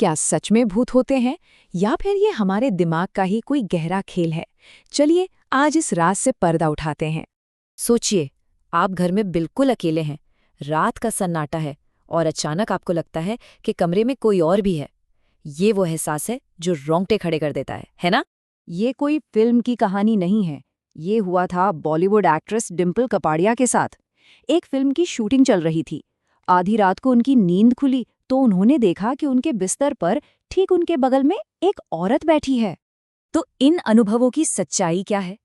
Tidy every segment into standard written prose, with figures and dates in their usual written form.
क्या सच में भूत होते हैं या फिर ये हमारे दिमाग का ही कोई गहरा खेल है? चलिए आज इस राज से पर्दा उठाते हैं। सोचिए, आप घर में बिल्कुल अकेले हैं, रात का सन्नाटा है और अचानक आपको लगता है कि कमरे में कोई और भी है। ये वो एहसास है जो रोंगटे खड़े कर देता है ना? ये कोई फिल्म की कहानी नहीं है। ये हुआ था बॉलीवुड एक्ट्रेस डिम्पल कपाड़िया के साथ। एक फिल्म की शूटिंग चल रही थी। आधी रात को उनकी नींद खुली तो उन्होंने देखा कि उनके बिस्तर पर ठीक उनके बगल में एक औरत बैठी है। तो इन अनुभवों की सच्चाई क्या है?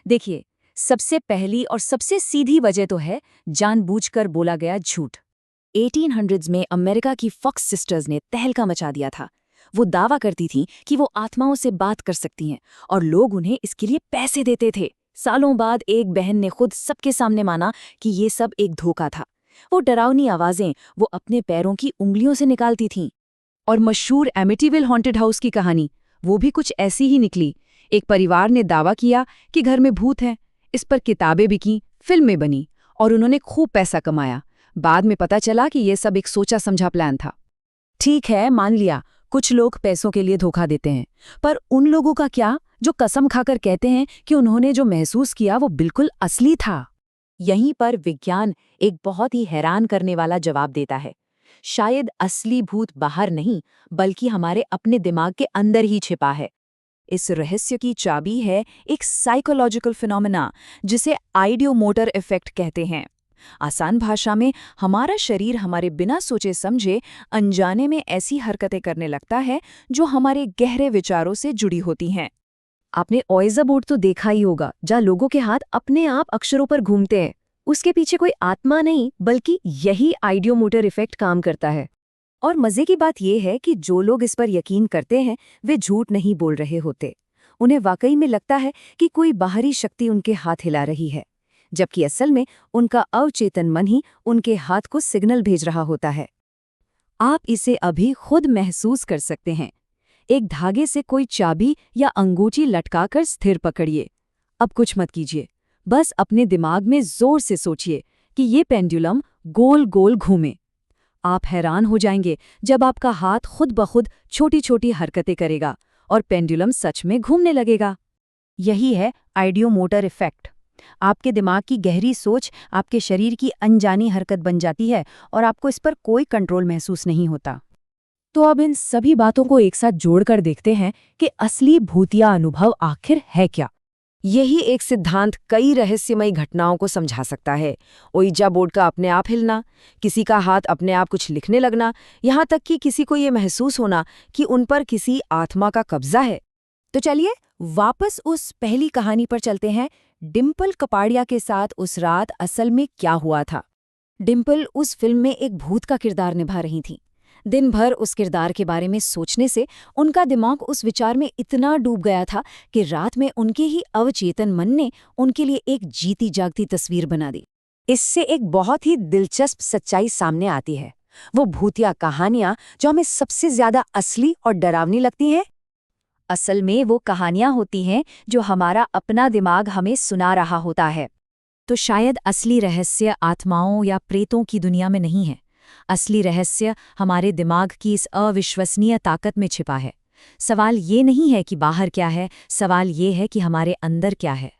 देखिए, सबसे पहली और सबसे सीधी वजह तो है जानबूझकर बोला गया झूठ। 1800s में अमेरिका की फॉक्स सिस्टर्स ने तहलका मचा दिया था। वो दावा करती थीं कि वो आत्माओं से बात कर सकती हैं और लोग उन्हें इसके लिए पैसे देते थे। सालों बाद एक बहन ने खुद सबके सामने माना कि ये सब एक धोखा था। वो डरावनी आवाजें वो अपने पैरों की उंगलियों से निकालती थीं। और मशहूर एमिटीविल हॉन्टेड हाउस की कहानी, वो भी कुछ ऐसी ही निकली। एक परिवार ने दावा किया कि घर में भूत है। इस पर किताबें बिकीं, फिल्में बनी और उन्होंने खूब पैसा कमाया। बाद में पता चला कि ये सब एक सोचा समझा प्लान था। ठीक है, मान लिया कुछ लोग पैसों के लिए धोखा देते हैं, पर उन लोगों का क्या जो कसम खाकर कहते हैं कि उन्होंने जो महसूस किया वो बिल्कुल असली था? यहीं पर विज्ञान एक बहुत ही हैरान करने वाला जवाब देता है। शायद असली भूत बाहर नहीं, बल्कि हमारे अपने दिमाग के अंदर ही छिपा है। इस रहस्य की चाबी है एक साइकोलॉजिकल फिनोमेना जिसे आइडियोमोटर इफेक्ट कहते हैं। आसान भाषा में, हमारा शरीर हमारे बिना सोचे समझे अनजाने में ऐसी हरकतें करने लगता है जो हमारे गहरे विचारों से जुड़ी होती हैं। आपने ओएजा बोर्ड तो देखा ही होगा, जहाँ लोगों के हाथ अपने आप अक्षरों पर घूमते हैं। उसके पीछे कोई आत्मा नहीं, बल्कि यही आइडियोमोटर इफेक्ट काम करता है। और मजे की बात यह है कि जो लोग इस पर यकीन करते हैं वे झूठ नहीं बोल रहे होते। उन्हें वाकई में लगता है कि कोई बाहरी शक्ति उनके हाथ हिला रही है, जबकि असल में उनका अवचेतन मन ही उनके हाथ को सिग्नल भेज रहा होता है। आप इसे अभी खुद महसूस कर सकते हैं। एक धागे से कोई चाबी या अंगूठी लटकाकर स्थिर पकड़िए। अब कुछ मत कीजिए, बस अपने दिमाग में जोर से सोचिए कि ये पेंडुलम गोल गोल घूमे। आप हैरान हो जाएंगे जब आपका हाथ खुद ब खुद छोटी छोटी हरकतें करेगा और पेंडुलम सच में घूमने लगेगा। यही है आइडियोमोटर इफेक्ट। आपके दिमाग की गहरी सोच आपके शरीर की अनजानी हरकत बन जाती है और आपको इस पर कोई कंट्रोल महसूस नहीं होता। तो अब इन सभी बातों को एक साथ जोड़कर देखते हैं कि असली भूतिया अनुभव आखिर है क्या। यही एक सिद्धांत कई रहस्यमयी घटनाओं को समझा सकता है। ओइजा बोर्ड का अपने आप हिलना, किसी का हाथ अपने आप कुछ लिखने लगना, यहाँ तक कि किसी को ये महसूस होना कि उन पर किसी आत्मा का कब्जा है। तो चलिए वापस उस पहली कहानी पर चलते हैं। डिम्पल कपाड़िया के साथ उस रात असल में क्या हुआ था? डिम्पल उस फिल्म में एक भूत का किरदार निभा रही थी। दिन भर उस किरदार के बारे में सोचने से उनका दिमाग उस विचार में इतना डूब गया था कि रात में उनके ही अवचेतन मन ने उनके लिए एक जीती जागती तस्वीर बना दी। इससे एक बहुत ही दिलचस्प सच्चाई सामने आती है। वो भूतिया कहानियां जो हमें सबसे ज्यादा असली और डरावनी लगती हैं, असल में वो कहानियां होती हैं जो हमारा अपना दिमाग हमें सुना रहा होता है। तो शायद असली रहस्य आत्माओं या प्रेतों की दुनिया में नहीं है। असली रहस्य हमारे दिमाग की इस अविश्वसनीय ताकत में छिपा है। सवाल ये नहीं है कि बाहर क्या है, सवाल ये है कि हमारे अंदर क्या है।